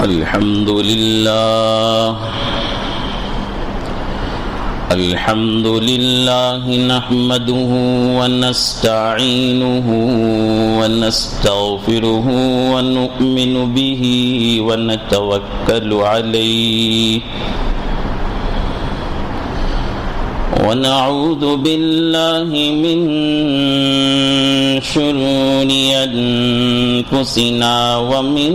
الحمد لله نحمده ونستعينه ونستغفره ونؤمن به ونتوكل عليه ونعوذ بالله من شرور أنفسنا ومن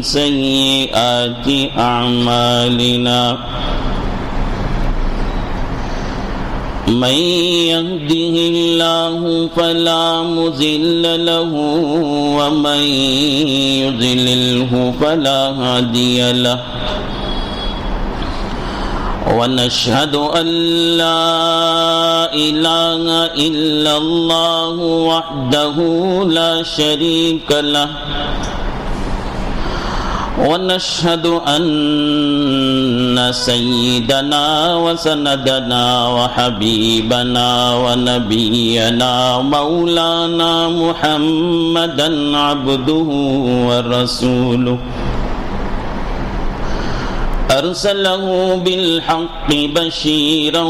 سيئات أعمالنا من يهده الله فلا مضل له ومن يضلله فلا هادي له ونشهد أن لا إله إلا الله وحده لا شريك له ونشهد أن سيدنا وسندنا وحبيبنا ونبينا مولانا محمدا عبده ورسوله أرسله بالحق بشيرا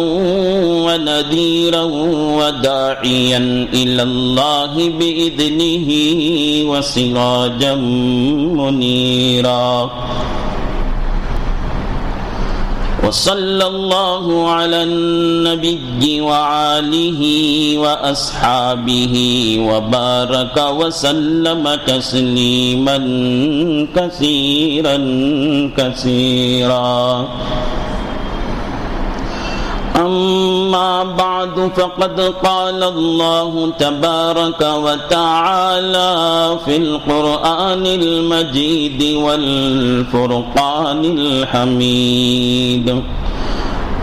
ونذيرا وداعيا إلى الله بإذنه وسراجا منيرا وصلى الله على النبي وآله وأصحابه وبارك وسلم تسليما كثيرا كثيرا أما بعد فقد قال الله تبارك وتعالى في القرآن المجيد والفرقان الحميد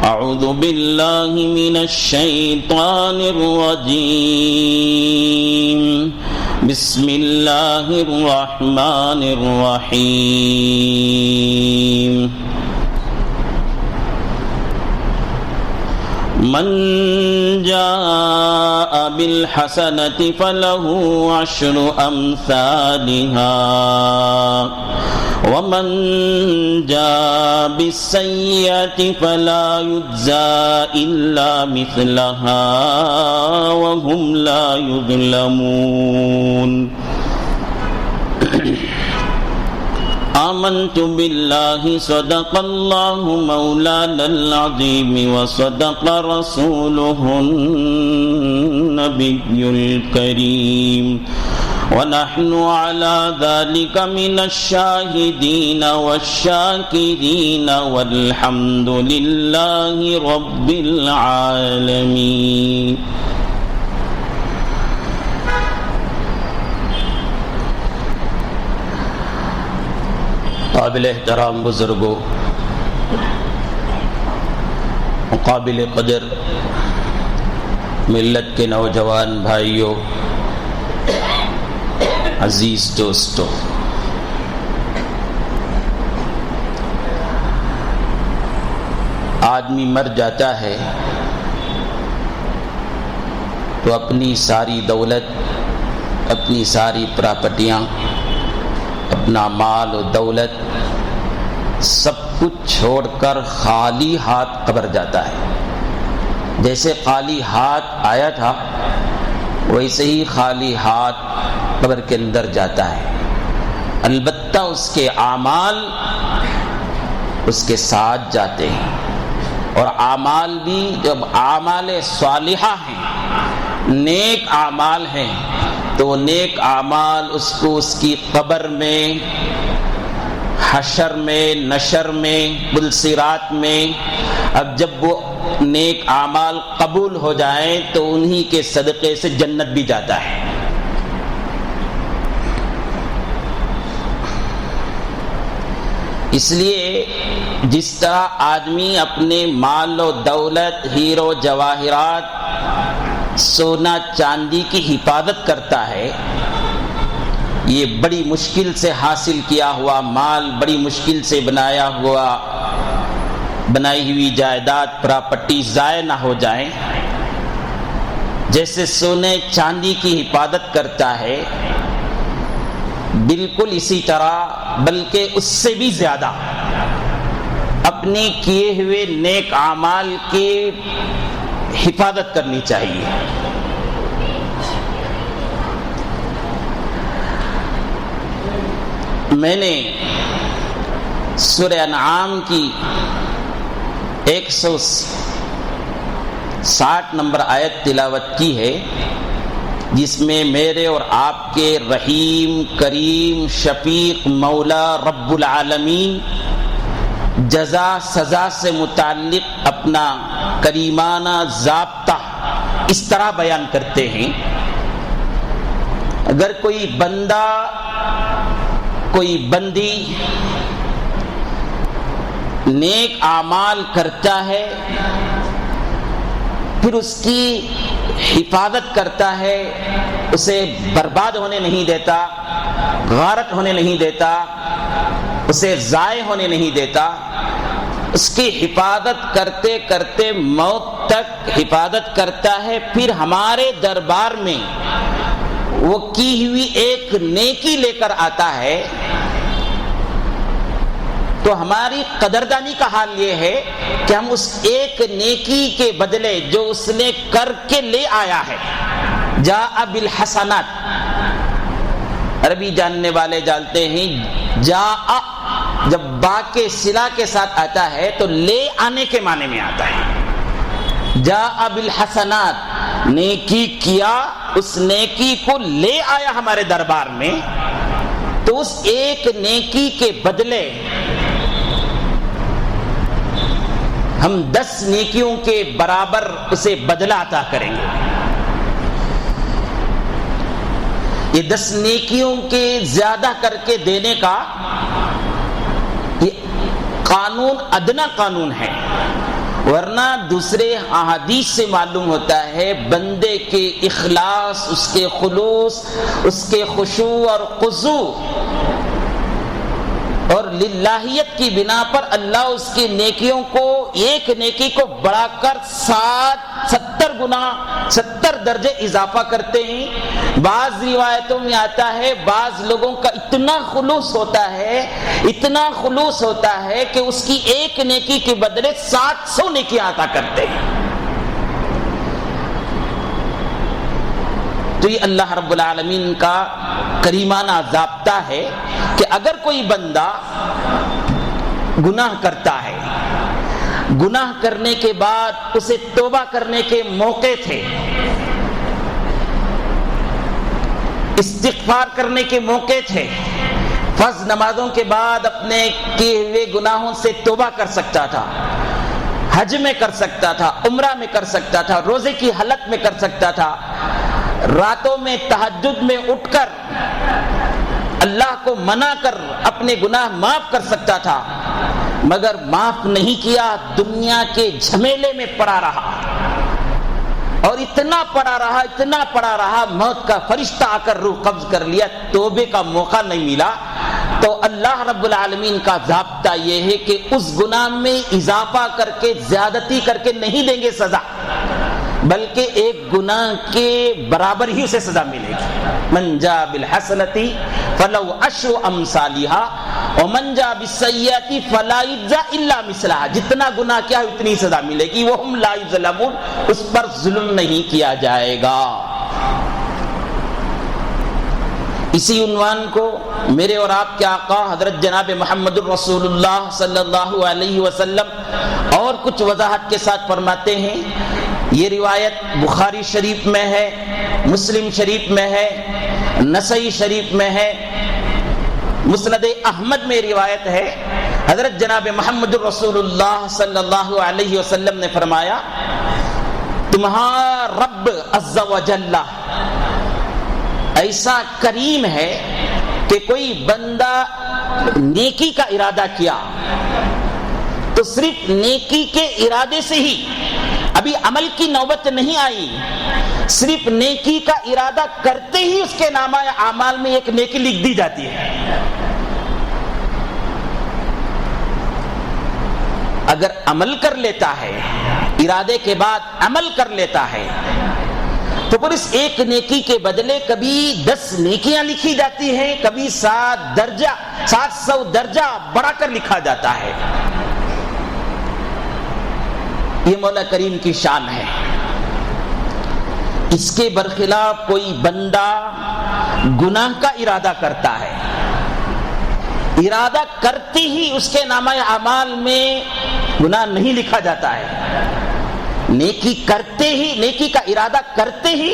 أعوذ بالله من الشيطان الرجيم بسم الله الرحمن الرحيم من جاء بالحسنة فله عشر أمثالها ومن جاء بالسيئة فلا يجزى إلا مثلها وهم لا يظلمون آمنت بالله صدق الله مولانا العظيم وصدق رسوله النبي الكريم ونحن على ذلك من الشاهدين والشاكرين والحمد لله رب العالمين قابل احترام بزرگوں، قابل قدر ملت کے نوجوان بھائیوں، عزیز دوستوں، آدمی مر جاتا ہے تو اپنی ساری دولت، اپنی ساری پراپرٹیاں، اپنا مال و دولت سب کچھ چھوڑ کر خالی ہاتھ قبر جاتا ہے۔ جیسے خالی ہاتھ آیا تھا ویسے ہی خالی ہاتھ قبر کے اندر جاتا ہے، البتہ اس کے اعمال اس کے ساتھ جاتے ہیں، اور اعمال بھی جب اعمال صالحہ ہیں، نیک اعمال ہیں، تو نیک اعمال اس کو اس کی قبر میں، حشر میں، نشر میں، پلصراط میں، اب جب وہ نیک اعمال قبول ہو جائیں تو انہی کے صدقے سے جنت بھی جاتا ہے۔ اس لیے جس طرح آدمی اپنے مال و دولت، ہیرو جواہرات، سونا چاندی کی حفاظت کرتا ہے، یہ بڑی مشکل سے حاصل کیا ہوا مال، بڑی مشکل سے بنائی ہوئی جائیداد، پراپرٹی ضائع نہ ہو جائیں، جیسے سونے چاندی کی حفاظت کرتا ہے، بالکل اسی طرح بلکہ اس سے بھی زیادہ اپنے کیے ہوئے نیک اعمال کی حفاظت کرنی چاہیے۔ میں نے سورہ انعام کی 160 نمبر آیت تلاوت کی ہے، جس میں میرے اور آپ کے رحیم، کریم، شفیق مولا رب العالمین جزا سزا سے متعلق اپنا کریمانہ ضابطہ اس طرح بیان کرتے ہیں، اگر کوئی بندہ، کوئی بندی نیک اعمال کرتا ہے، پھر اس کی حفاظت کرتا ہے، اسے برباد ہونے نہیں دیتا، غارت ہونے نہیں دیتا، اسے ضائع ہونے نہیں دیتا، اس کی حفاظت کرتے کرتے موت تک حفاظت کرتا ہے، پھر ہمارے دربار میں وہ کی ہوئی ایک نیکی لے کر آتا ہے، تو ہماری قدردانی کا حال یہ ہے کہ ہم اس ایک نیکی کے بدلے جو اس نے کر کے لے آیا ہے، جاء بالحسنات، عربی جاننے والے جانتے ہیں جاء جب با کے صلہ کے ساتھ آتا ہے تو لے آنے کے معنی میں آتا ہے، جاء بالحسنات، نیکی کیا، اس نیکی کو لے آیا ہمارے دربار میں، تو اس ایک نیکی کے بدلے ہم 10 نیکیوں کے برابر اسے بدلہ عطا کریں گے۔ یہ 10 نیکیوں کے زیادہ کر کے دینے کا یہ قانون ادنا قانون ہے، ورنہ دوسرے احادیث سے معلوم ہوتا ہے بندے کے اخلاص، اس کے خلوص، اس کے خشوع اور خضوع اور للہیت کی بنا پر اللہ اس کی نیکیوں کو، ایک نیکی کو بڑھا کر 70 گنا 70 درجے اضافہ کرتے ہیں۔ بعض روایتوں میں آتا ہے بعض لوگوں کا اتنا خلوص ہوتا ہے کہ اس کی ایک نیکی کے بدلے 700 نیکیاں عطا کرتے ہیں۔ تو یہ اللہ رب العالمین کا کریمانہ ضابطہ ہے کہ اگر کوئی بندہ گناہ کرتا ہے، گناہ کرنے کے بعد اسے توبہ کرنے کے موقع تھے، استغفار کرنے کے موقع تھے، فرض نمازوں کے بعد اپنے کیے ہوئے گناہوں سے توبہ کر سکتا تھا، حج میں کر سکتا تھا، عمرہ میں کر سکتا تھا، روزے کی حالت میں کر سکتا تھا، راتوں میں تہجد میں اٹھ کر اللہ کو منا کر اپنے گناہ معاف کر سکتا تھا، مگر معاف نہیں کیا، دنیا کے جھمیلے میں پڑا رہا، اور اتنا پڑا رہا موت کا فرشتہ آ کر روح قبض کر لیا، توبے کا موقع نہیں ملا۔ تو اللہ رب العالمین کا ضابطہ یہ ہے کہ اس گناہ میں اضافہ کر کے، زیادتی کر کے نہیں دیں گے سزا، بلکہ ایک گناہ کے برابر ہی اسے سزا ملے گی۔ من جاء بالحسنۃ فلو عشر امثالها ومن جاء بالسیئۃ فلا یجزى الا مثلها، جتنا گناہ کیا ہے اتنی سزا ملے گی، وہم لا یظلمون، اس پر ظلم نہیں کیا جائے گا۔ اسی عنوان کو میرے اور آپ کے آقا حضرت جناب محمد الرسول اللہ صلی اللہ علیہ وسلم اور کچھ وضاحت کے ساتھ فرماتے ہیں۔ یہ روایت بخاری شریف میں ہے، مسلم شریف میں ہے، نسائی شریف میں ہے، مسند احمد میں روایت ہے۔ حضرت جناب محمد الرسول اللہ صلی اللہ علیہ وسلم نے فرمایا، تمہارا رب عز و جل ایسا کریم ہے کہ کوئی بندہ نیکی کا ارادہ کیا تو صرف نیکی کے ارادے سے ہی، ابھی عمل کی نوبت نہیں آئی، صرف نیکی کا ارادہ کرتے ہی اس کے نامہ اعمال میں ایک نیکی لکھ دی جاتی ہے۔ اگر عمل کر لیتا ہے، ارادے کے بعد عمل کر لیتا ہے، تو پھر اس ایک نیکی کے بدلے کبھی 10 نیکیاں لکھی جاتی ہیں، کبھی 700 درجہ بڑھا کر لکھا جاتا ہے۔ یہ مولا کریم کی شان ہے۔ اس کے برخلاف کوئی بندہ گناہ کا ارادہ کرتا ہے، ارادہ کرتے ہی اس کے نامہ اعمال میں گناہ نہیں لکھا جاتا ہے، نیکی کرتے ہی، نیکی کا ارادہ کرتے ہی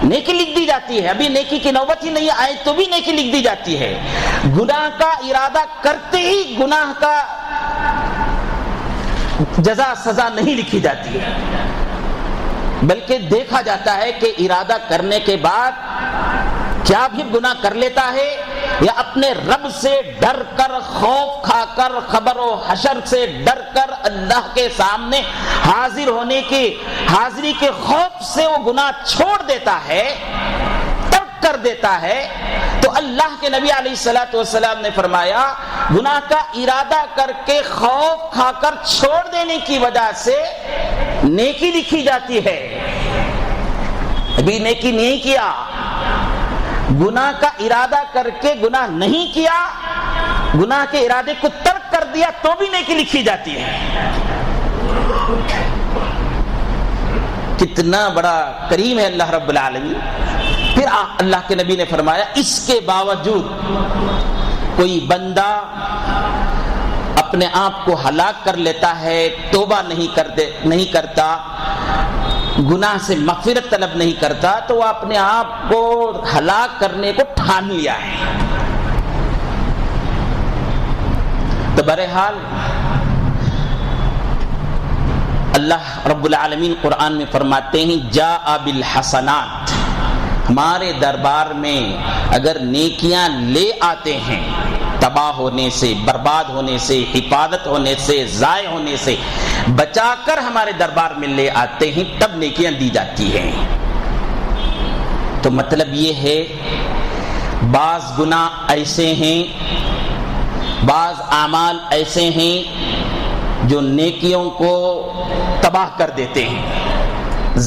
نیکی لکھ دی جاتی ہے، ابھی نیکی کی نوبت ہی نہیں آئے تو بھی نیکی لکھ دی جاتی ہے۔ گناہ کا ارادہ کرتے ہی گناہ کا جزا سزا نہیں لکھی جاتی ہے، بلکہ دیکھا جاتا ہے کہ ارادہ کرنے کے بعد کیا بھی گناہ کر لیتا ہے یا اپنے رب سے ڈر کر، خوف کھا کر، خبر و حشر سے ڈر کر، اللہ کے سامنے حاضری کے خوف سے وہ گناہ چھوڑ دیتا ہے، ترک کر دیتا ہے۔ تو اللہ کے نبی علیہ الصلوۃ والسلام نے فرمایا گناہ کا ارادہ کر کے خوف کھا کر چھوڑ دینے کی وجہ سے نیکی لکھی جاتی ہے۔ ابھی نیکی نہیں کیا، گناہ کا ارادہ کر کے گناہ نہیں کیا، گناہ کے ارادے کو ترک کر دیا تو بھی نیکی لکھی جاتی ہے۔ کتنا بڑا کریم ہے اللہ رب العالمین۔ پھر اللہ کے نبی نے فرمایا اس کے باوجود کوئی بندہ اپنے آپ کو ہلاک کر لیتا ہے، توبہ نہیں کرتا، گناہ سے مغفرت طلب نہیں کرتا، تو وہ اپنے آپ کو ہلاک کرنے کو ٹھان لیا ہے۔ تو بہرحال اللہ رب العالمین قرآن میں فرماتے ہیں جاء بالحسنات، ہمارے دربار میں اگر نیکیاں لے آتے ہیں، تباہ ہونے سے، برباد ہونے سے، حفاظت ہونے سے، ضائع ہونے سے بچا کر ہمارے دربار میں لے آتے ہیں، تب نیکیاں دی جاتی ہیں۔ تو مطلب یہ ہے بعض گناہ ایسے ہیں، بعض اعمال ایسے ہیں جو نیکیوں کو تباہ کر دیتے ہیں،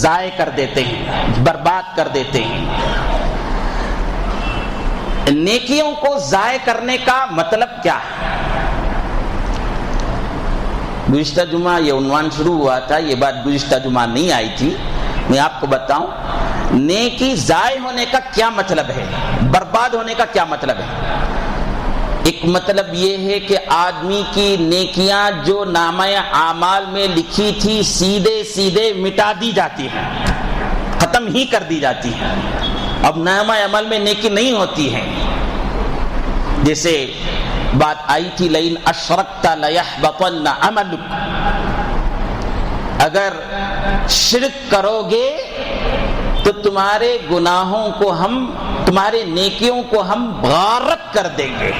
ضائع کر دیتے ہیں، برباد کر دیتے ہیں۔ نیکیوں کو ضائع کرنے کا مطلب کیا ہے؟ گزشتہ جمعہ یہ عنوان شروع ہوا تھا، یہ بات گزشتہ جمعہ نہیں آئی تھی، میں آپ کو بتاؤں نیکی ضائع ہونے کا کیا مطلب ہے، برباد ہونے کا کیا مطلب ہے۔ ایک مطلب یہ ہے کہ آدمی کی نیکیاں جو نامہ اعمال میں لکھی تھی سیدھے مٹا دی جاتی ہیں، ختم ہی کر دی جاتی ہیں، اب نامہ عمل میں نیکی نہیں ہوتی ہے۔ جیسے بات آئی تھی لئن اشرکت لیحبطن عملک، اگر شرک کرو گے تو تمہارے گناہوں کو تمہارے نیکیوں کو ہم غارت کر دیں گے۔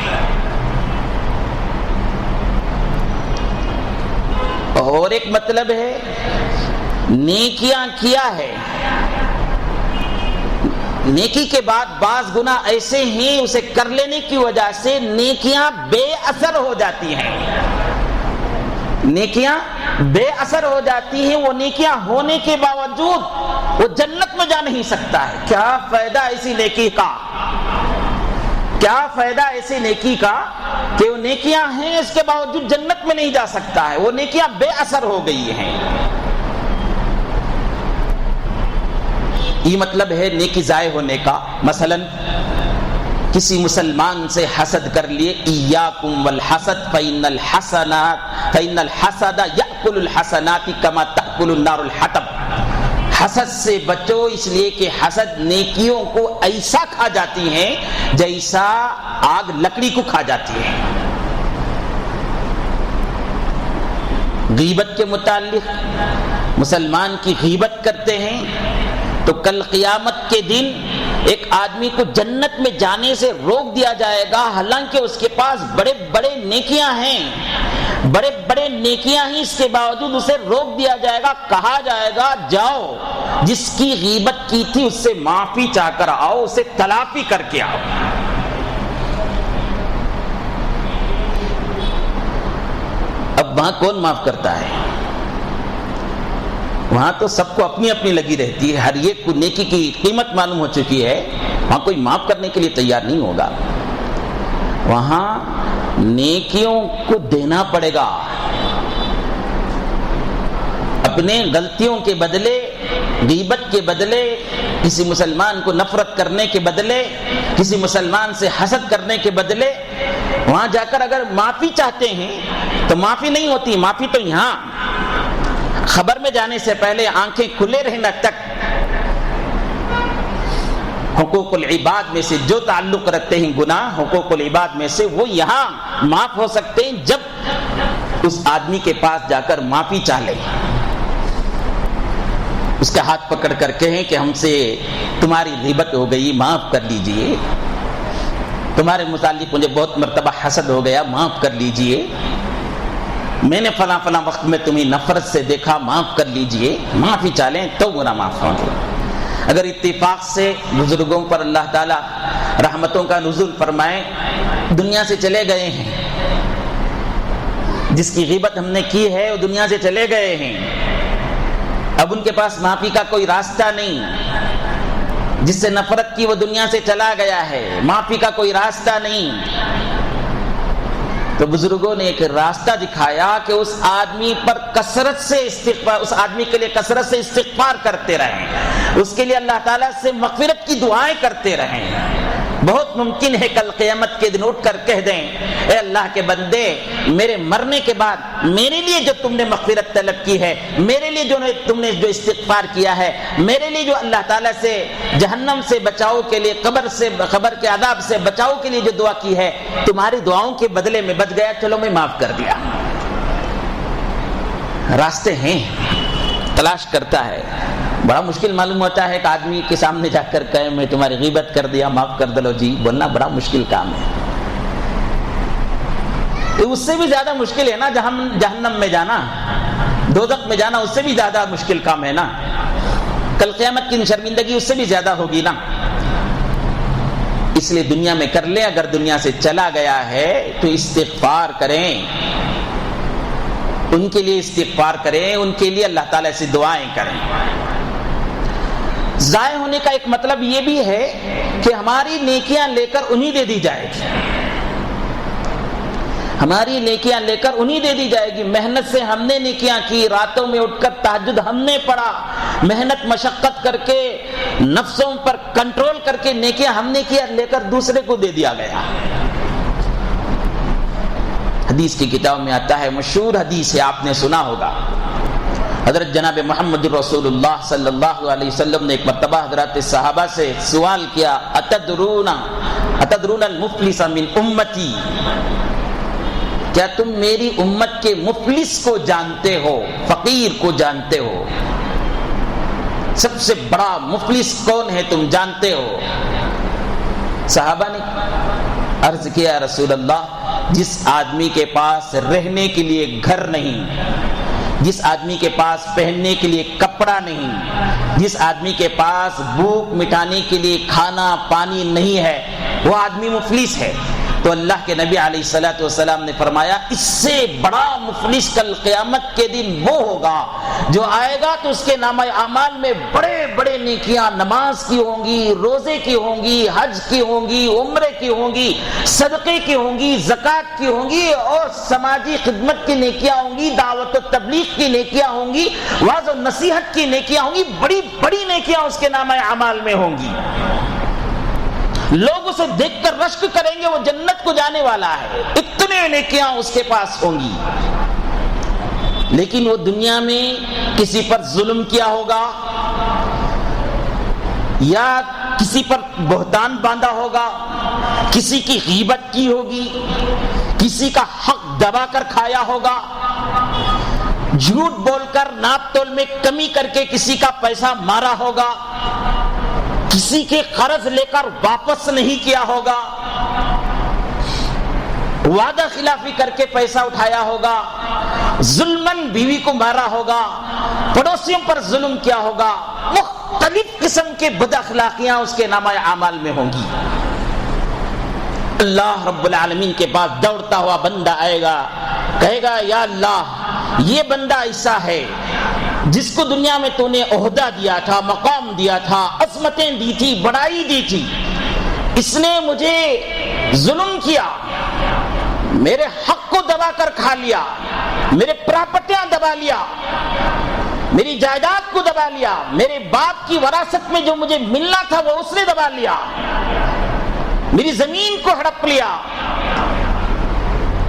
اور ایک مطلب ہے نیکیاں کیا ہے، نیکی کے بعد بعض گناہ ایسے ہیں اسے کر لینے کی وجہ سے نیکیاں بے اثر ہو جاتی ہیں، نیکیاں بے اثر ہو جاتی ہیں، وہ نیکیاں ہونے کے باوجود وہ جنت میں جا نہیں سکتا ہے۔ کیا فائدہ ایسی نیکی کا، کیا فائدہ ایسی نیکی کا کہ وہ نیکیاں ہیں اس کے باوجود جنت میں نہیں جا سکتا ہے، وہ نیکیاں بے اثر ہو گئی ہیں۔ یہ مطلب ہے نیکی ضائع ہونے کا۔ مثلا کسی مسلمان سے حسد کر لیے، ایاکم والحسد فإن الحسد یأکل الحسنات کما تأکل النار الحطب، حسد سے بچو اس لیے کہ حسد نیکیوں کو ایسا کھا جاتی ہیں جیسا آگ لکڑی کو کھا جاتی ہے۔ غیبت کے متعلق مسلمان کی غیبت کرتے ہیں تو کل قیامت کے دن ایک آدمی کو جنت میں جانے سے روک دیا جائے گا، حالانکہ اس کے پاس بڑے بڑے نیکیاں ہیں، بڑے بڑے نیکیاں ہیں، اس کے باوجود اسے روک دیا جائے گا، کہا جائے گا جاؤ جس کی غیبت کی تھی اس سے معافی چاہ کر آؤ، اسے تلافی کر کے آؤ۔ اب وہاں کون معاف کرتا ہے؟ وہاں تو سب کو اپنی اپنی لگی رہتی ہے، ہر ایک کو نیکی کی قیمت معلوم ہو چکی ہے، وہاں کوئی معاف کرنے کے لیے تیار نہیں ہوگا، وہاں نیکیوں کو دینا پڑے گا، اپنے غلطیوں کے بدلے، غیبت کے بدلے، کسی مسلمان کو نفرت کرنے کے بدلے، کسی مسلمان سے حسد کرنے کے بدلے وہاں جا کر اگر معافی چاہتے ہیں تو معافی نہیں ہوتی، معافی تو یہاں خبر میں جانے سے پہلے آنکھیں کھلے رہنا تک حقوق العباد میں سے جو تعلق رکھتے ہیں گناہ حقوق العباد میں سے، وہ یہاں معاف ہو سکتے ہیں جب اس آدمی کے پاس جا کر معافی چاہ لے، اس کا ہاتھ پکڑ کر کہیں کہ ہم سے تمہاری غیبت ہو گئی، معاف کر لیجئے، تمہارے متعلق مجھے بہت مرتبہ حسد ہو گیا، معاف کر لیجئے، میں نے فلاں فلاں وقت میں تمہیں نفرت سے دیکھا، معاف کر لیجئے، معافی چاہیں تو گناہ معاف ہوں گے۔ اگر اتفاق سے بزرگوں پر اللہ تعالی رحمتوں کا نزول فرمائے، دنیا سے چلے گئے ہیں، جس کی غیبت ہم نے کی ہے وہ دنیا سے چلے گئے ہیں، اب ان کے پاس معافی کا کوئی راستہ نہیں، جس سے نفرت کی وہ دنیا سے چلا گیا ہے، معافی کا کوئی راستہ نہیں، تو بزرگوں نے ایک راستہ دکھایا کہ اس آدمی پر کثرت سے استغفار، اس آدمی کے لیے کثرت سے استغفار کرتے رہیں، اس کے لیے اللہ تعالیٰ سے مغفرت کی دعائیں کرتے رہیں۔ بہت ممکن ہے کل قیامت کے دن اٹھ کر کہہ دیں، اے اللہ کے بندے، میرے مرنے کے بعد میرے لیے جو تم نے مغفرت طلب کی ہے، میرے لیے جو تم نے جو استغفار کیا ہے، میرے لیے جو اللہ تعالیٰ سے جہنم سے بچاؤ کے لیے، قبر کے عذاب سے بچاؤ کے لیے جو دعا کی ہے، تمہاری دعاؤں کے بدلے میں بچ گیا، چلو میں معاف کر دیا۔ راستے ہیں، تلاش کرتا ہے، بڑا مشکل معلوم ہوتا ہے کہ آدمی کے سامنے جا کر کہے میں تمہاری غیبت کر دیا، معاف کر دلو جی، بولنا بڑا مشکل کام ہے۔ اس سے بھی زیادہ مشکل ہے نا جہنم میں جانا، دوزخ میں جانا، اس سے بھی زیادہ مشکل کام ہے نا، کل قیامت کی شرمندگی اس سے بھی زیادہ ہوگی نا۔ اس لیے دنیا میں کر لیں، اگر دنیا سے چلا گیا ہے تو استغفار کریں، ان کے لیے استغفار کریں، ان کے لیے اللہ تعالیٰ سے دعائیں کریں۔ ضائع ہونے کا ایک مطلب یہ بھی ہے کہ ہماری نیکیاں لے کر انہی دے دی جائے گی، ہماری نیکیاں لے کر انہی دے دی جائے گی، محنت سے ہم نے نیکیاں کی، راتوں میں اٹھ کر تہجد ہم نے پڑھا، محنت مشقت کر کے نفسوں پر کنٹرول کر کے نیکیاں ہم نے کیا، لے کر دوسرے کو دے دیا گیا۔ حدیث کی کتاب میں آتا ہے، مشہور حدیث ہے، آپ نے سنا ہوگا، حضرت جناب محمد رسول اللہ صلی اللہ علیہ وسلم نے ایک مرتبہ حضرات صحابہ سے سوال کیا، اتدرون المفلس من امتی، کیا تم میری امت کے مفلس کو جانتے ہو، فقیر کو جانتے ہو؟ سب سے بڑا مفلس کون ہے تم جانتے ہو؟ صحابہ نے عرض کیا، رسول اللہ، جس آدمی کے پاس رہنے کے لیے گھر نہیں، جس آدمی کے پاس پہننے کے لیے کپڑا نہیں، جس آدمی کے پاس بھوک مٹانے کے لیے کھانا پانی نہیں ہے، وہ آدمی مفلس ہے۔ تو اللہ کے نبی علیہ الصلوۃ والسلام نے فرمایا، اس سے بڑا مفلس کل قیامت کے دن وہ ہوگا جو آئے گا تو اس کے نامہ اعمال میں بڑے بڑے نیکیاں نماز کی ہوں گی، روزے کی ہوں گی، حج کی ہوں گی، عمرے کی ہوں گی، صدقے کی ہوں گی، زکوٰۃ کی ہوں گی، اور سماجی خدمت کی نیکیاں ہوں گی، دعوت و تبلیغ کی نیکیاں ہوں گی، وعظ و نصیحت کی نیکیاں ہوں گی، بڑی بڑی نیکیاں اس کے نامہ اعمال میں ہوں گی۔ لوگ اسے دیکھ کر رشک کریں گے، وہ جنت کو جانے والا ہے، اتنے نیکیاں اس کے پاس ہوں گی۔ لیکن وہ دنیا میں کسی پر ظلم کیا ہوگا، یا کسی پر بہتان باندھا ہوگا، کسی کی غیبت کی ہوگی، کسی کا حق دبا کر کھایا ہوگا، جھوٹ بول کر ناپ تول میں کمی کر کے کسی کا پیسہ مارا ہوگا، کسی کے قرض لے کر واپس نہیں کیا ہوگا، وعدہ خلافی کر کے پیسہ اٹھایا ہوگا، ظلمن بیوی کو مارا ہوگا، پڑوسیوں پر ظلم کیا ہوگا، مختلف قسم کے بد اخلاقیاں اس کے نامہ اعمال میں ہوں گی۔ اللہ رب العالمین کے پاس دوڑتا ہوا بندہ آئے گا، کہے گا، یا اللہ، یہ بندہ ایسا ہے، جس کو دنیا میں تو نے عہدہ دیا تھا، مقام دیا تھا، عظمتیں دی تھی، بڑائی دی تھی، اس نے مجھے ظلم کیا، میرے حق کو دبا کر کھا لیا، میرے پراپرٹیاں دبا لیا، میری جائیداد کو دبا لیا، میرے باپ کی وراثت میں جو مجھے ملنا تھا وہ اس نے دبا لیا، میری زمین کو ہڑپ لیا۔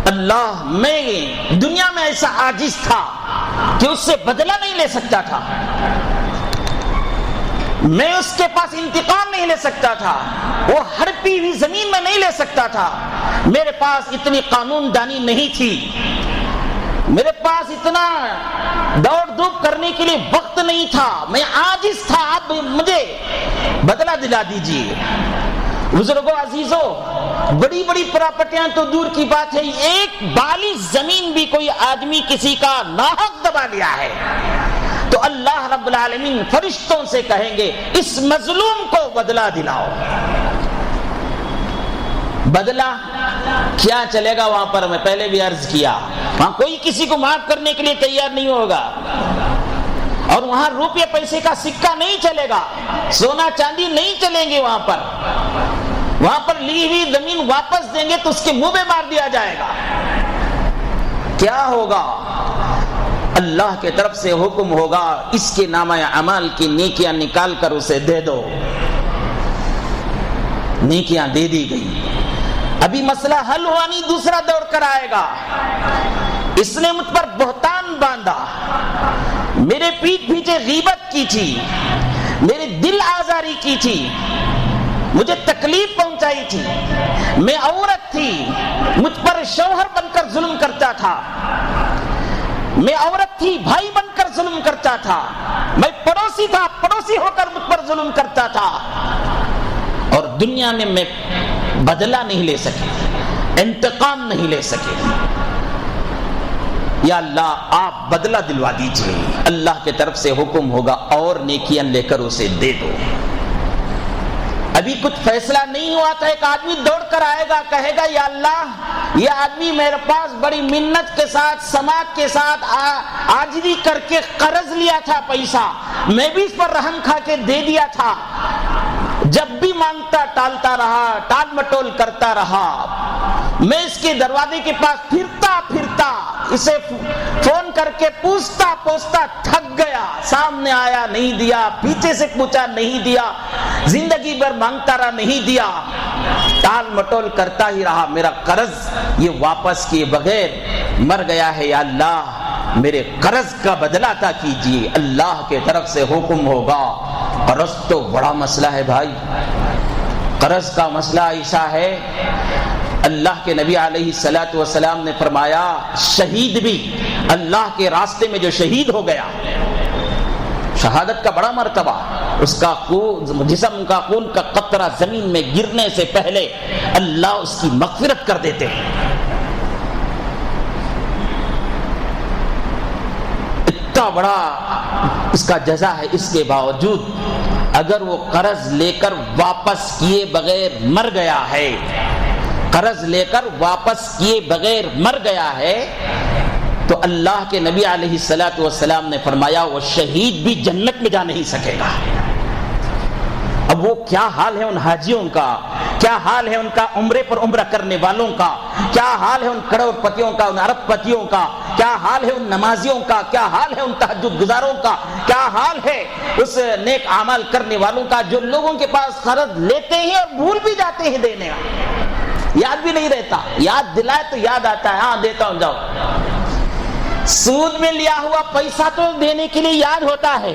اللہ، میں دنیا میں ایسا عاجز تھا کہ اس سے بدلہ نہیں لے سکتا تھا، میں اس کے پاس انتقام نہیں لے سکتا تھا، وہ ہڑپی ہوئی زمین میں نہیں لے سکتا تھا، میرے پاس اتنی قانون دانی نہیں تھی، میرے پاس اتنا دوڑ دھوپ کرنے کے لیے وقت نہیں تھا، میں عاجز تھا، آپ مجھے بدلہ دلا دیجیے۔ بزرگوں، عزیزوں، بڑی بڑی پراپرٹیاں تو دور کی بات ہے، ایک بالی زمین بھی کوئی آدمی کسی کا ناحق دبا لیا ہے تو اللہ رب العالمین فرشتوں سے کہیں گے اس مظلوم کو بدلہ دلاؤ۔ بدلہ کیا چلے گا وہاں پر؟ میں پہلے بھی عرض کیا، وہاں کوئی کسی کو معاف کرنے کے لیے تیار نہیں ہوگا، اور وہاں روپے پیسے کا سکہ نہیں چلے گا، سونا چاندی نہیں چلیں گے وہاں پر لی ہوئی زمین واپس دیں گے تو اس کے منہ میں مار دیا جائے گا۔ کیا ہوگا؟ اللہ کے طرف سے حکم ہوگا اس کے نامہ اعمال کی نیکیاں نکال کر اسے دے دو۔ نیکیاں دے دی گئی، ابھی مسئلہ حل ہوا نہیں، دوسرا دوڑ کر آئے گا، اس نے مجھ پر بہتان باندھا، میرے پیٹھ پیچھے غیبت کی تھی، میرے دل آزاری کی تھی، مجھے تکلیف پہنچائی تھی، میں عورت تھی، مجھ پر شوہر بن کر ظلم کرتا تھا، میں عورت تھی، بھائی بن کر ظلم کرتا تھا، میں پڑوسی تھا، پڑوسی ہو کر مجھ پر ظلم کرتا تھا، اور دنیا میں بدلہ نہیں لے سکے، انتقام نہیں لے سکے۔ یا اللہ، آپ بدلہ دلوا دیجئے۔ اللہ کی طرف سے حکم ہوگا اور نیکیاں لے کر اسے دے دو۔ ابھی کچھ فیصلہ نہیں ہوا تھا، ایک آدمی دوڑ کر آئے گا، کہے گا یا اللہ، یہ آدمی میرے پاس بڑی منت کے ساتھ، سماعت کے ساتھ، عاجزی کر کے قرض لیا تھا پیسہ، میں بھی اس پر رحم کھا کے دے دیا تھا، جب بھی مانگتا ٹالتا رہا، ٹال مٹول کرتا رہا، میں اس کے دروازے کے پاس پھرتا پھرتا اسے فون کر کے پوچھتا تھک گیا، سامنے آیا نہیں دیا، پیچھے سے پوچھا نہیں دیا، زندگی بھر مانگتا رہا نہیں دیا، ٹال مٹول کرتا ہی رہا، میرا قرض یہ واپس کیے بغیر مر گیا ہے، یا اللہ میرے قرض کا بدلہ عطا کیجیے۔ اللہ کے طرف سے حکم ہوگا۔ قرض تو بڑا مسئلہ ہے بھائی، قرض کا مسئلہ ایسا ہے، اللہ کے نبی علیہ الصلوۃ والسلام نے فرمایا شہید بھی، اللہ کے راستے میں جو شہید ہو گیا، شہادت کا بڑا مرتبہ، اس کا جسم کا خون کا قطرہ زمین میں گرنے سے پہلے اللہ اس کی مغفرت کر دیتے ہیں۔ اتنا بڑا اس کا جزا ہے، اس کے باوجود اگر وہ قرض لے کر واپس کیے بغیر مر گیا ہے، قرض لے کر واپس کیے بغیر مر گیا ہے، تو اللہ کے نبی علیہ الصلوۃ والسلام نے فرمایا وہ شہید بھی جنت میں جا نہیں سکے گا۔ اب وہ کیا حال ہے ان حاجیوں کا، کیا حال ہے ان کا عمرے پر عمرہ کرنے والوں کا، کیا حال ہے ان کروڑ پتیوں کا، ان ارب پتیوں کا، کیا حال ہے ان نمازیوں کا، کیا حال ہے ان تہجد گزاروں کا، کیا حال ہے اس نیک اعمال کرنے والوں کا جو لوگوں کے پاس قرض لیتے ہیں اور بھول بھی جاتے ہیں دینے، یاد بھی نہیں رہتا، یاد دلائے تو یاد آتا ہے، ہاں دیتا ہوں جاؤ۔ سود میں لیا ہوا پیسہ تو دینے کے لیے یاد ہوتا ہے،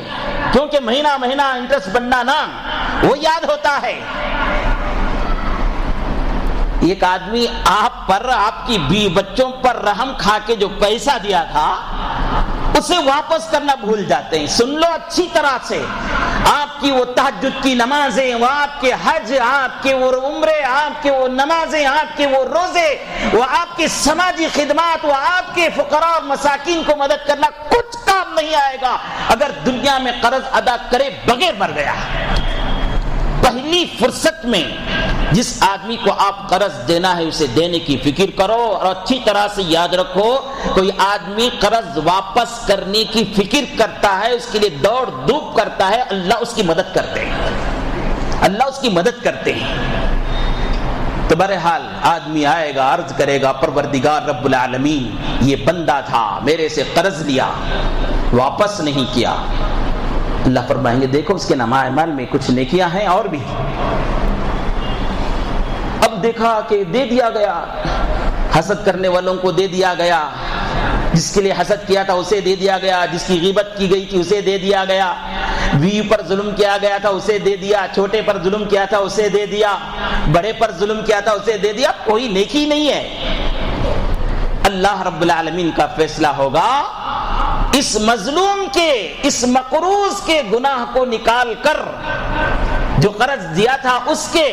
کیونکہ مہینہ مہینہ انٹرسٹ بننا نا، وہ یاد ہوتا ہے۔ ایک آدمی آپ پر، آپ کی بیوی بچوں پر رحم کھا کے جو پیسہ دیا تھا اسے واپس کرنا بھول جاتے ہیں۔ سن لو اچھی طرح سے، آپ کی وہ تہجد کی نمازیں، وہ آپ کے حج، آپ کے وہ عمرے، آپ کے وہ نمازیں، آپ کے وہ روزے، وہ آپ کے سماجی خدمات، وہ آپ کے فقراء اور مساکین کو مدد کرنا کچھ کام نہیں آئے گا اگر دنیا میں قرض ادا کرے بغیر مر گیا۔ پہلی فرصت میں جس آدمی کو آپ قرض دینا ہے اسے دینے کی فکر کرو، اور اچھی طرح سے یاد رکھو کوئی آدمی قرض واپس کرنے کی فکر کرتا ہے، اس کے لیے دوڑ دھوپ کرتا ہے، اللہ اس کی مدد کرتے ہیں، اللہ اس کی مدد کرتے ہیں۔ تو بہرحال آدمی آئے گا، عرض کرے گا پروردگار رب العالمین یہ بندہ تھا، میرے سے قرض لیا، واپس نہیں کیا۔ اللہ فرمائیں گے دیکھو اس کے نامہ اعمال میں کچھ نیکیاں ہیں اور بھی۔ اب دیکھا کہ دے دیا گیا، حسد کرنے والوں کو دے دیا گیا، جس کے لیے حسد کیا تھا اسے دے دیا گیا، جس کی غیبت کی گئی تھی اسے دے دیا گیا، بیوی پر ظلم کیا گیا تھا اسے دے دیا، چھوٹے پر ظلم کیا تھا اسے دے دیا، بڑے پر ظلم کیا تھا اسے دے دیا، کوئی نیکی نہیں ہے۔ اللہ رب العالمین کا فیصلہ ہوگا اس مظلوم کے، اس مقروض کے گناہ کو نکال کر، جو قرض دیا تھا اس کے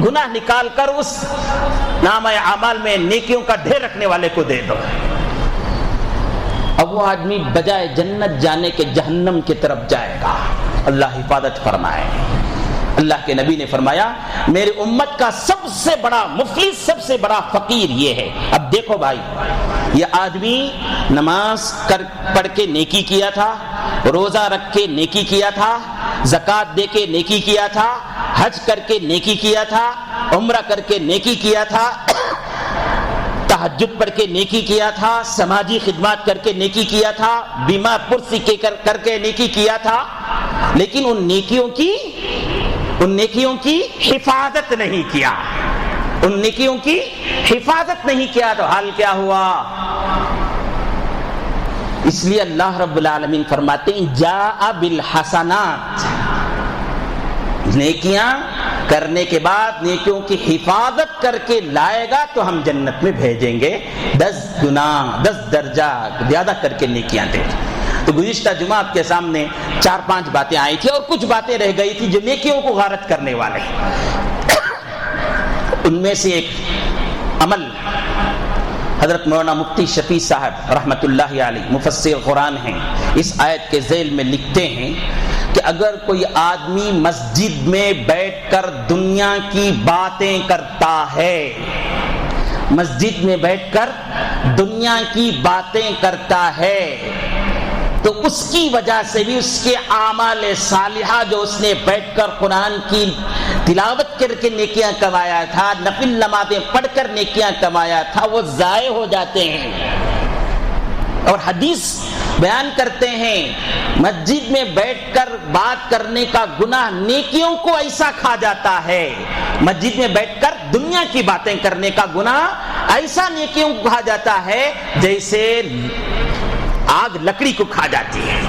گناہ نکال کر اس نامہ اعمال میں نیکیوں کا ڈھیر رکھنے والے کو دے دو۔ اب وہ آدمی بجائے جنت جانے کے جہنم کی طرف جائے گا۔ اللہ حفاظت فرمائے۔ اللہ کے نبی نے فرمایا میری امت کا سب سے بڑا مفلس، سب سے بڑا فقیر یہ ہے۔ اب دیکھو بھائی، یہ آدمی نماز پڑھ کے نیکی کیا تھا، روزہ رکھ کے نیکی کیا تھا، زکوٰۃ دے کے نیکی کیا تھا، حج کر کے نیکی کیا تھا، عمرہ کر کے نیکی کیا تھا، تہجد پڑھ کے نیکی کیا تھا، سماجی خدمات کر کے نیکی کیا تھا، بیمار پرسی کر کے نیکی کیا تھا، لیکن ان نیکیوں کی حفاظت نہیں کیا، ان نیکیوں کی حفاظت نہیں کیا، تو حال کیا ہوا؟ اس لیے اللہ رب العالمین فرماتے ہیں جاء بالحسنات، نیکیاں کرنے کے بعد نیکیوں کی حفاظت کر کے لائے گا تو ہم جنت میں بھیجیں گے 10 گنا 10 درجہ زیادہ کر کے نیکیاں دیں۔ تو گزشتہ جمعہ آپ کے سامنے 4-5 باتیں آئی تھی اور کچھ باتیں رہ گئی تھی جو نیکیوں کو غارت کرنے والے، ان میں سے ایک عمل حضرت مولانا مفتی شفیع صاحب رحمت اللہ علیہ مفسر قرآن ہیں، اس آیت کے ذیل میں لکھتے ہیں کہ اگر کوئی آدمی مسجد میں بیٹھ کر دنیا کی باتیں کرتا ہے، مسجد میں بیٹھ کر دنیا کی باتیں کرتا ہے، تو اس کی وجہ سے بھی اس کے اعمال صالحہ جو اس نے بیٹھ کر قرآن کی تلاوت کر کے نیکیاں کمایا تھا، نفل نمازیں پڑھ کر نیکیاں کمایا تھا، وہ ضائع ہو جاتے ہیں۔ اور حدیث بیان کرتے ہیں مسجد میں بیٹھ کر بات کرنے کا گناہ نیکیوں کو ایسا کھا جاتا ہے، مسجد میں بیٹھ کر دنیا کی باتیں کرنے کا گناہ ایسا نیکیوں کو کھا جاتا ہے جیسے آگ لکڑی کو کھا جاتی ہے۔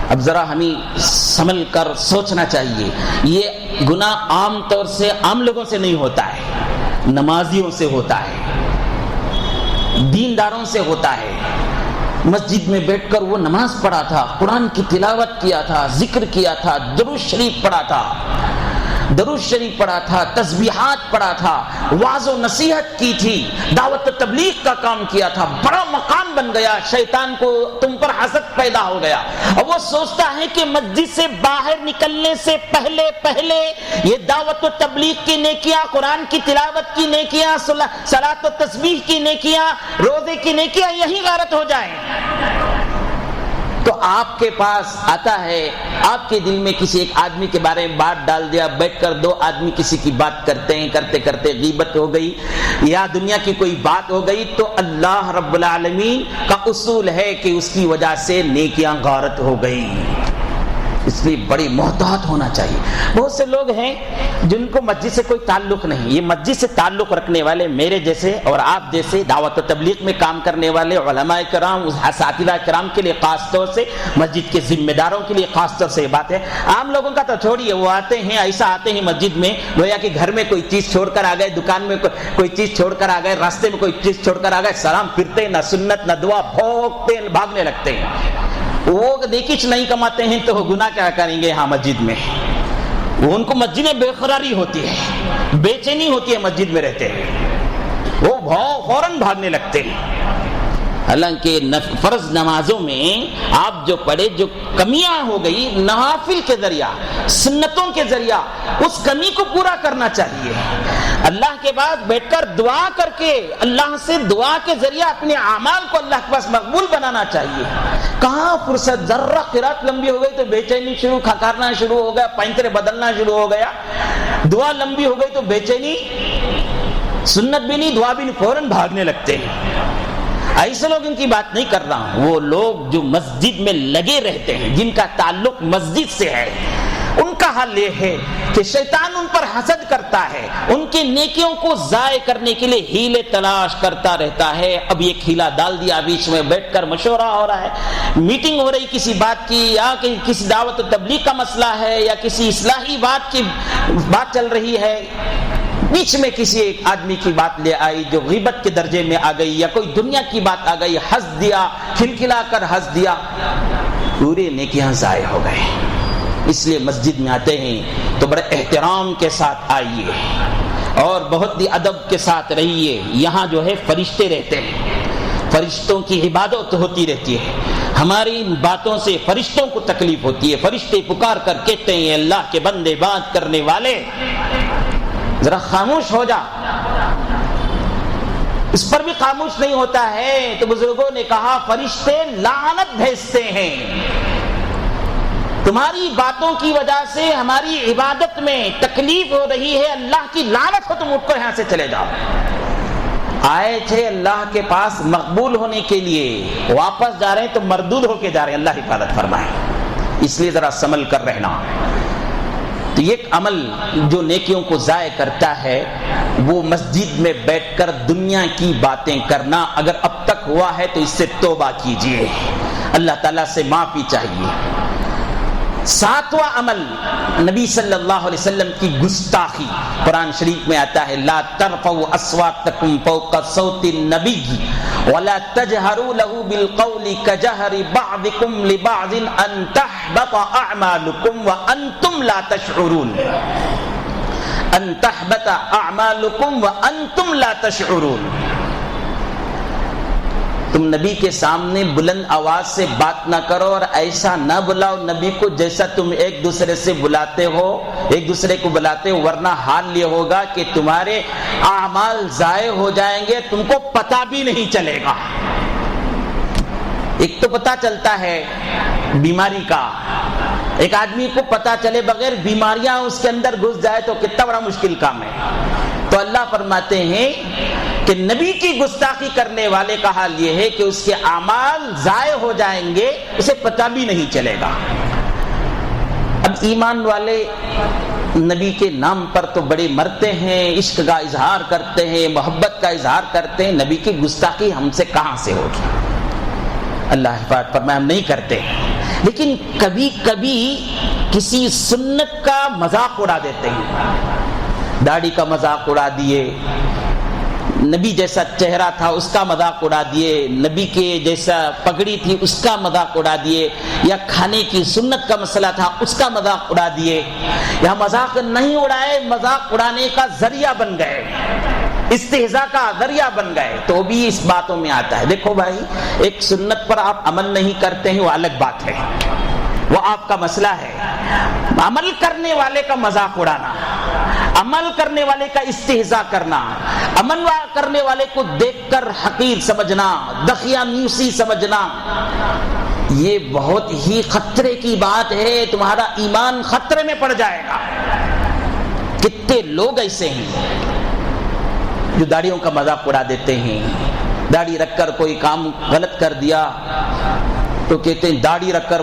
اب ذرا ہمیں سنبھل کر سوچنا چاہیے، یہ گناہ عام طور سے عام لوگوں سے نہیں ہوتا ہے، نمازیوں سے ہوتا ہے، دینداروں سے ہوتا ہے۔ مسجد میں بیٹھ کر وہ نماز پڑھا تھا، قرآن کی تلاوت کیا تھا، ذکر کیا تھا، درود شریف پڑھا تھا، تسبیحات پڑھا تھا، وعظ و نصیحت کی تھی، دعوت و تبلیغ کا کام کیا تھا، بڑا مقام بن گیا، شیطان کو تم پر حسد پیدا ہو گیا، اور وہ سوچتا ہے کہ مسجد سے باہر نکلنے سے پہلے یہ دعوت و تبلیغ کی نیکیاں، قرآن کی تلاوت کی نیکیاں، صلاۃ و تسبیح کی نیکیاں، روزے کی نیکیاں یہی غارت ہو جائیں۔ تو آپ کے پاس آتا ہے، آپ کے دل میں کسی ایک آدمی کے بارے میں بات ڈال دیا، بیٹھ کر 2 آدمی کسی کی بات کرتے ہیں، کرتے غیبت ہو گئی یا دنیا کی کوئی بات ہو گئی، تو اللہ رب العالمین کا اصول ہے کہ اس کی وجہ سے نیکیاں غارت ہو گئی۔ اس لیے بڑی محتاط ہونا چاہیے۔ بہت سے لوگ ہیں جن کو مسجد سے کوئی تعلق نہیں، یہ مسجد سے تعلق رکھنے والے میرے جیسے اور آپ جیسے دعوت و تبلیغ میں کام کرنے والے علماء کرام، اساتذہ کرام کے لیے خاص طور سے، مسجد کے ذمہ داروں کے لیے خاص طور سے یہ بات ہے۔ عام لوگوں کا تو چھوڑیے، وہ آتے ہیں ایسا آتے ہیں مسجد میں گویا کہ گھر میں کوئی چیز چھوڑ کر آ گئے، دکان میں کوئی چیز چھوڑ کر آ گئے، راستے میں کوئی چیز چھوڑ کر آ گئے، سلام پھرتے، نہ سنت نہ دعا، بھوکتے بھاگنے لگتے ہیں۔ وہ نیکیچ نہیں کماتے ہیں تو وہ گناہ کیا کریں گے یہاں مسجد میں؟ وہ ان کو مسجد میں بے قراری ہوتی ہے، بے چینی ہوتی ہے، مسجد میں رہتے ہیں وہ فوراً بھاگنے لگتے ہیں۔ حالانکہ فرض نمازوں میں آپ جو پڑھے، جو کمیاں ہو گئی نوافل کے ذریعہ، سنتوں کے ذریعہ، اس کمی کو پورا کرنا چاہیے۔ اللہ کے بعد بیٹھ کر دعا کر کے اللہ سے دعا کے ذریعہ اپنے اعمال کو اللہ کے پاس مقبول بنانا چاہیے۔ کہاں فرصت، ذرہ قرات لمبی ہو گئی تو بے چینی شروع، کھکارنا شروع ہو گیا، پینترے بدلنا شروع ہو گیا، دعا لمبی ہو گئی تو بے چینی، سنت بھی نہیں دعا بھی نہیں، فوراً بھاگنے لگتے ہیں۔ ایسے لوگ ان کی بات نہیں کر رہا ہوں، وہ لوگ جو مسجد میں لگے رہتے ہیں، جن کا تعلق مسجد سے ہے، ان کا حال یہ ہے کہ شیطان ان پر حسد کرتا ہے، ان کی نیکیوں کو ضائع کرنے کے لیے ہیلے تلاش کرتا رہتا ہے۔ اب یہ ہیلا ڈال دیا، بیچ میں بیٹھ کر مشورہ ہو رہا ہے، میٹنگ ہو رہی کسی بات کی، یا کسی دعوت و تبلیغ کا مسئلہ ہے، یا کسی اصلاحی بات کی بات چل رہی ہے، بیچ میں کسی ایک آدمی کی بات لے آئی جو غیبت کے درجے میں آ گئی، یا کوئی دنیا کی بات آ گئی، ہنس دیا، کھلکھلا کر ہنس دیا، پورے نیکیاں ضائع ہو گئے۔ اس لیے مسجد میں آتے ہیں تو بڑے احترام کے ساتھ آئیے اور بہت ہی ادب کے ساتھ رہیے۔ یہاں جو ہے فرشتے رہتے ہیں، فرشتوں کی عبادت ہوتی رہتی ہے، ہماری باتوں سے فرشتوں کو تکلیف ہوتی ہے۔ فرشتے پکار کر کہتے ہیں اللہ کے بندے، بات کرنے والے ذرا خاموش ہو جا۔ اس پر بھی خاموش نہیں ہوتا ہے تو بزرگوں نے کہا فرشتے لعنت بھیجتے ہیں، تمہاری باتوں کی وجہ سے ہماری عبادت میں تکلیف ہو رہی ہے، اللہ کی لعنت ہو، تم اٹھ کر یہاں سے چلے جاؤ۔ آئے تھے اللہ کے پاس مقبول ہونے کے لیے، واپس جا رہے ہیں تو مردود ہو کے جا رہے ہیں، اللہ حفاظت فرمائے۔ اس لیے ذرا سنبھل کر رہنا۔ تو یہ ایک عمل جو نیکیوں کو ضائع کرتا ہے وہ مسجد میں بیٹھ کر دنیا کی باتیں کرنا۔ اگر اب تک ہوا ہے تو اس سے توبہ کیجیے، اللہ تعالیٰ سے معافی چاہیے۔ ساتواں عمل نبی صلی اللہ علیہ وسلم کی گستاخی، قرآن شریف میں آتا ہے لا ترفعوا اصواتکم فوق صوت النبی ولا تجہروا له بالقول كجهر بعضکم لبعض ان تحبط اعمالکم وانتم لا تشعرون، ان تحبط اعمالکم وانتم لا تشعرون۔ تم نبی کے سامنے بلند آواز سے بات نہ کرو اور ایسا نہ بلاؤ نبی کو جیسا تم ایک دوسرے سے بلاتے ہو، ایک دوسرے کو بلاتے ہو، ورنہ حال یہ ہوگا کہ تمہارے اعمال ضائع ہو جائیں گے، تم کو پتہ بھی نہیں چلے گا۔ ایک تو پتہ چلتا ہے بیماری کا، ایک آدمی کو پتہ چلے بغیر بیماریاں اس کے اندر گھس جائے تو کتنا بڑا مشکل کام ہے۔ تو اللہ فرماتے ہیں کہ نبی کی گستاخی کرنے والے کا حال یہ ہے کہ اس کے اعمال ضائع ہو جائیں گے، اسے پتہ بھی نہیں چلے گا۔ اب ایمان والے نبی کے نام پر تو بڑے مرتے ہیں، عشق کا اظہار کرتے ہیں، محبت کا اظہار کرتے ہیں، نبی کی گستاخی ہم سے کہاں سے ہوگی؟ اللہ حفاظت فرمائے، ہم نہیں کرتے، لیکن کبھی کبھی کسی سنت کا مذاق اڑا دیتے ہیں۔ داڑھی کا مذاق اڑا دیے، نبی جیسا چہرہ تھا اس کا مذاق اڑا دیے، نبی کے جیسا پگڑی تھی اس کا مذاق اڑا دیے، یا کھانے کی سنت کا مسئلہ تھا اس کا مذاق اڑا دیے، یا مذاق نہیں اڑائے، مذاق اڑانے کا ذریعہ بن گئے، استہزاء کا ذریعہ بن گئے، تو بھی اس باتوں میں آتا ہے۔ دیکھو بھائی، ایک سنت پر آپ عمل نہیں کرتے ہیں وہ الگ بات ہے، وہ آپ کا مسئلہ ہے۔ عمل کرنے والے کا مذاق اڑانا، عمل کرنے والے کا استہزاء کرنا، عمل کرنے والے کو دیکھ کر حقیر سمجھنا، دقیانوسی سمجھنا، یہ بہت ہی خطرے کی بات ہے، تمہارا ایمان خطرے میں پڑ جائے گا۔ کتنے لوگ ایسے ہیں جو داڑھیوں کا مذاق اڑا دیتے ہیں، داڑھی رکھ کر کوئی کام غلط کر دیا تو کہتے ہیں داڑھی رکھ کر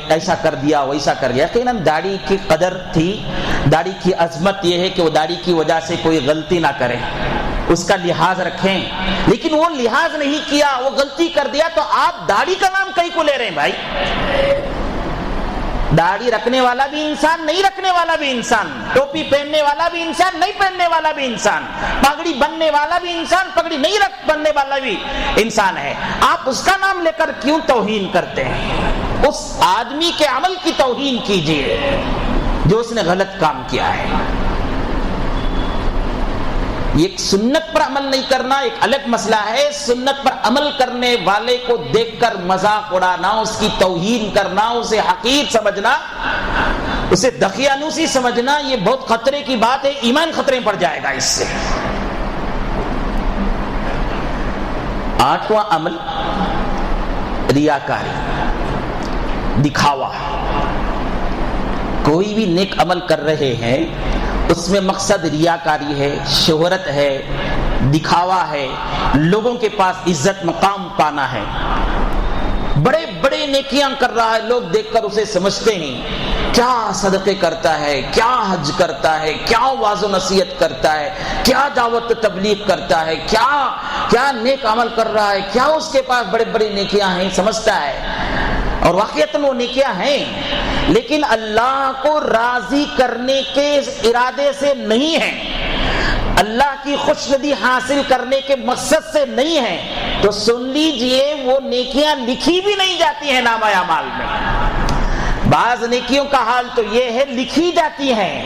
ایسا کر دیا ویسا کر دیا۔ یقیناً داڑھی کی قدر تھی، داڑھی کی عظمت یہ ہے کہ وہ داڑھی کی وجہ سے کوئی غلطی نہ کرے، اس کا لحاظ رکھیں، لیکن وہ لحاظ نہیں کیا، وہ غلطی کر دیا تو آپ داڑھی کا نام کہیں کو لے رہے ہیں بھائی؟ داڑھی رکھنے والا بھی انسان، نہیں رکھنے والا بھی انسان، ٹوپی پہننے والا بھی انسان، نہیں پہننے والا بھی انسان، پگڑی بننے والا بھی انسان، پگڑی نہیں بننے والا بھی انسان ہے۔ آپ اس کا نام لے کر کیوں توہین کرتے ہیں؟ اس آدمی کے عمل کی توہین کیجیے جو اس نے غلط کام کیا ہے۔ ایک سنت پر عمل نہیں کرنا ایک الگ مسئلہ ہے، سنت پر عمل کرنے والے کو دیکھ کر مذاق اڑانا، اس کی توہین کرنا، اسے حقیر سمجھنا، اسے دقیانوسی سمجھنا، یہ بہت خطرے کی بات ہے، ایمان خطرے میں پڑ جائے گا اس سے۔ 8واں عمل ریاکاری، دکھاوا۔ کوئی بھی نیک عمل کر رہے ہیں اس میں مقصد ریاکاری ہے، شہرت ہے، دکھاوا ہے، لوگوں کے پاس عزت مقام پانا ہے۔ بڑے بڑے نیکیاں کر رہا ہے، لوگ دیکھ کر اسے سمجھتے ہیں کیا صدقے کرتا ہے، کیا حج کرتا ہے، کیا واعظ و نصیحت کرتا ہے، کیا دعوت و تبلیغ کرتا ہے، کیا نیک عمل کر رہا ہے، کیا اس کے پاس بڑے بڑے نیکیاں ہیں، سمجھتا ہے۔ اور واقعتاً وہ نیکیاں ہیں، لیکن اللہ کو راضی کرنے کے ارادے سے نہیں ہیں، اللہ کی خوشنودی حاصل کرنے کے مقصد سے نہیں ہے، تو سن لیجئے وہ نیکیاں لکھی بھی نہیں جاتی ہیں نامہ اعمال میں۔ بعض نیکیوں کا حال تو یہ ہے لکھی جاتی ہیں،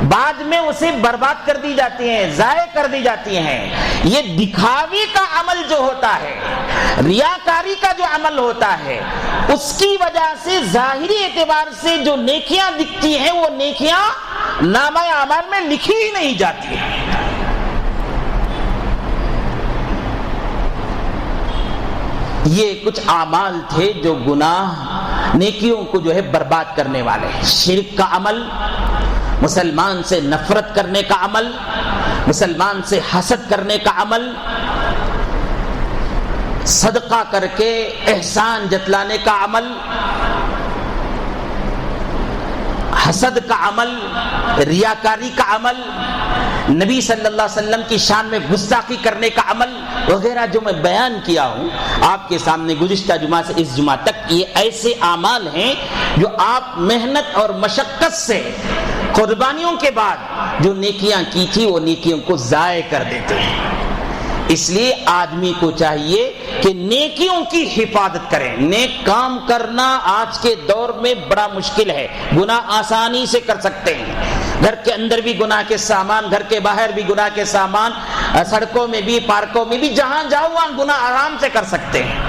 بعد میں اسے برباد کر دی جاتی ہیں، ضائع کر دی جاتی ہیں۔ یہ دکھاوی کا عمل جو ہوتا ہے، ریاکاری کا جو عمل ہوتا ہے، اس کی وجہ سے ظاہری اعتبار سے جو نیکیاں دکھتی ہیں وہ نیکیاں نامہ اعمال میں لکھی ہی نہیں جاتی ہیں۔ یہ کچھ اعمال تھے جو گناہ نیکیوں کو جو ہے برباد کرنے والے۔ شرک کا عمل، مسلمان سے نفرت کرنے کا عمل، مسلمان سے حسد کرنے کا عمل، صدقہ کر کے احسان جتلانے کا عمل، حسد کا عمل، ریاکاری کا عمل، نبی صلی اللہ علیہ وسلم کی شان میں گستاخی کرنے کا عمل وغیرہ جو میں بیان کیا ہوں آپ کے سامنے گزشتہ جمعہ سے اس جمعہ تک، یہ ایسے اعمال ہیں جو آپ محنت اور مشقت سے قربانیوں کے بعد جو نیکیاں کی تھی وہ نیکیوں کو ضائع کر دیتے ہیں۔ اس لیے آدمی کو چاہیے کہ نیکیوں کی حفاظت کریں۔ نیک کام کرنا آج کے دور میں بڑا مشکل ہے، گناہ آسانی سے کر سکتے ہیں، گھر کے اندر بھی گناہ کے سامان، گھر کے باہر بھی گناہ کے سامان، سڑکوں میں بھی، پارکوں میں بھی، جہاں جاؤ وہاں گناہ آرام سے کر سکتے ہیں۔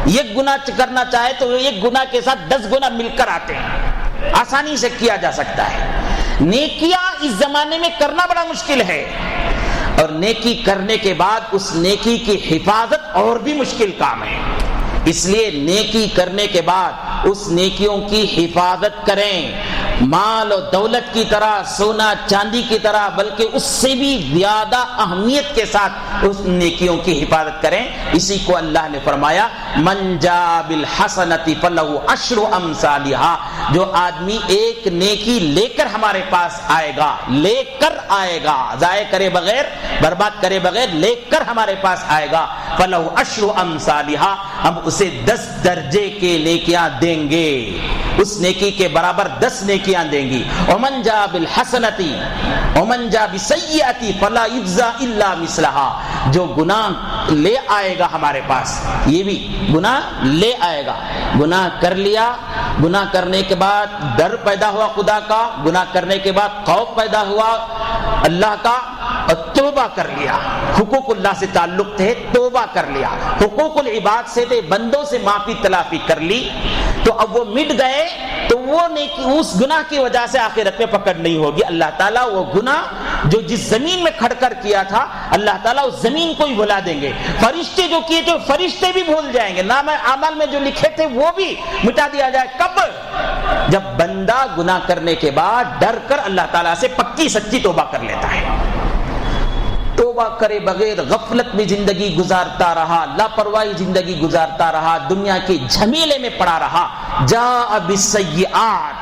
ایک گناہ کرنا چاہے تو ایک گناہ کے ساتھ 10 گناہ مل کر آتے ہیں، آسانی سے کیا جا سکتا ہے۔ نیکیاں اس زمانے میں کرنا بڑا مشکل ہے، اور نیکی کرنے کے بعد اس نیکی کی حفاظت اور بھی مشکل کام ہے۔ اس لیے نیکی کرنے کے بعد اس نیکیوں کی حفاظت کریں، مال و دولت کی طرح، سونا چاندی کی طرح، بلکہ اس سے بھی زیادہ اہمیت کے ساتھ اس نیکیوں کی حفاظت کریں۔ اسی کو اللہ نے فرمایا من جاء بالحسنۃ فلہ عشر امثالھا، جو آدمی ایک نیکی لے کر ہمارے پاس آئے گا، لے کر آئے گا، ضائع کرے بغیر، برباد کرے بغیر، لے کر ہمارے پاس آئے گا، فلہ عشر امثالھا، ہم اسے 10 درجے کے نیکیاں دیں گے، اس نیکی کے برابر 10 نیکیاں دیں گی۔ ومن جاء بالحسنۃ ومن جاء بالسیئۃ فلا یجزی الا مثلھا، جو گناہ لے آئے گا ہمارے پاس، یہ بھی گناہ لے آئے گا، گناہ کر لیا، گناہ کرنے کے بعد ڈر پیدا ہوا خدا کا، گناہ کرنے کے بعد خوف پیدا ہوا اللہ کا، اور توبہ کر لیا، حقوق اللہ سے تعلق تھے، توبہ کر لیا، حقوق العباد سے تھے، بندوں سے معافی تلافی کر لی، تو اب وہ مٹ گئے، تو وہ نیکی اس گناہ کی وجہ سے آخرت میں پکڑ نہیں ہوگی۔ اللہ تعالیٰ وہ گناہ جو جس زمین میں کھڑ کر کیا تھا، اللہ تعالیٰ اس زمین کو ہی بھلا دیں گے۔ فرشتے جو کیے تھے فرشتے بھی بھول جائیں گے، نام اعمال میں جو لکھے تھے وہ بھی مٹا دیا جائے۔ کب؟ جب بندہ گناہ کرنے کے بعد ڈر کر اللہ تعالیٰ سے پکی سچی توبہ کر لیتا ہے۔ توبہ کرے بغیر غفلت میں زندگی گزارتا رہا، لاپرواہی زندگی گزارتا رہا، دنیا کے جھمیلے میں پڑا رہا، جاء بالسیئات،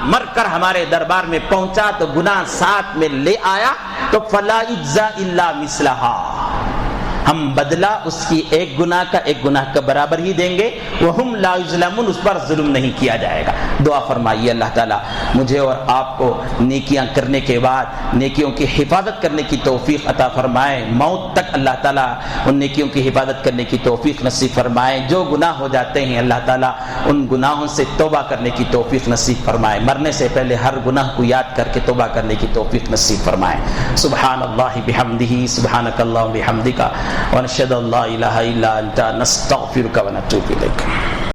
مر کر ہمارے دربار میں پہنچا تو گناہ ساتھ میں لے آیا، تو فلا یجزی الا مثلھا، ہم بدلہ اس کی ایک گناہ کا ایک گناہ کا برابر ہی دیں گے. وہم لا یظلمون, اس پر ظلم نہیں کیا جائے گا. دعا فرمائیے اللہ تعالیٰ مجھے اور آپ کو نیکیاں کرنے کے بعد نیکیوں کی حفاظت کرنے کی توفیق عطا فرمائے. موت تک اللہ تعالیٰ ان نیکیوں کی حفاظت کرنے کی توفیق نصیب فرمائے. جو گناہ ہو جاتے ہیں اللہ تعالیٰ ان گناہوں سے توبہ کرنے کی توفیق نصیب فرمائے. مرنے سے پہلے ہر گناہ کو یاد کر کے توبہ کرنے کی توفیق نصیب فرمائے. سبحان اللہ بحمدہ, سبحانک اللہم بحمدک, ونشہد ان لا الہ الا انت, نستغفرک ونتوب الیک.